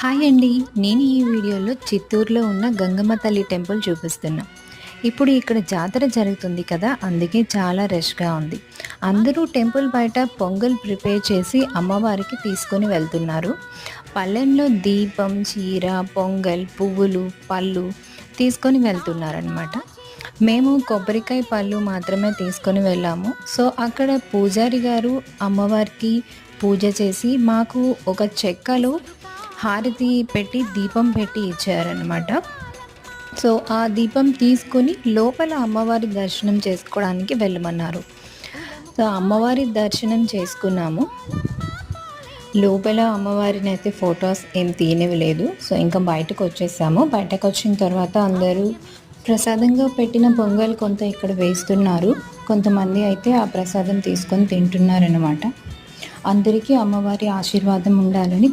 Hi అండి. నేను ఈ వీడియోలో చిత్తూరులో ఉన్న గంగమ్మ తల్లి టెంపుల్ చూపిస్తున్నా. ఇప్పుడు ఇక్కడ జాతర జరుగుతుంది కదా! అందుకే చాలా రష్‌గా ఉంది. అందరూ టెంపుల్ బయట పొంగల్ ప్రిపేర్ చేసి అమ్మవారికి తీసుకొని వెళ్తున్నారు. పళ్ళెంలో దీపం, చీర, పొంగల్, పువ్వులు, పళ్ళు తీసుకొని వెళ్తున్నారనమాట. మేము కొబ్బరికాయ, పళ్ళు మాత్రమే తీసుకొని వెళ్ళాము. సో, అక్కడ పూజారి గారు అమ్మవారికి పూజ చేసి మాకు ఒక చెక్కలో హారతి పెట్టి, దీపం పెట్టి ఇచ్చారనమాట. సో, ఆ దీపం తీసుకొని లోపల అమ్మవారి దర్శనం చేసుకోవడానికి వెళ్ళమన్నారు. సో, అమ్మవారి దర్శనం చేసుకున్నాము. లోపల అమ్మవారినైతే ఫొటోస్ ఏం తీయనివ్వలేదు. సో, ఇంకా బయటకొచ్చేసాము. బయటకొచ్చిన తర్వాత అందరూ ప్రసాదంగా పెట్టిన పొంగల్ కొంత ఇక్కడ వేస్తున్నారు. కొంతమంది అయితే ఆ ప్రసాదం తీసుకొని తింటున్నారనమాట. అందరికీ అమ్మవారి ఆశీర్వాదం ఉండాలని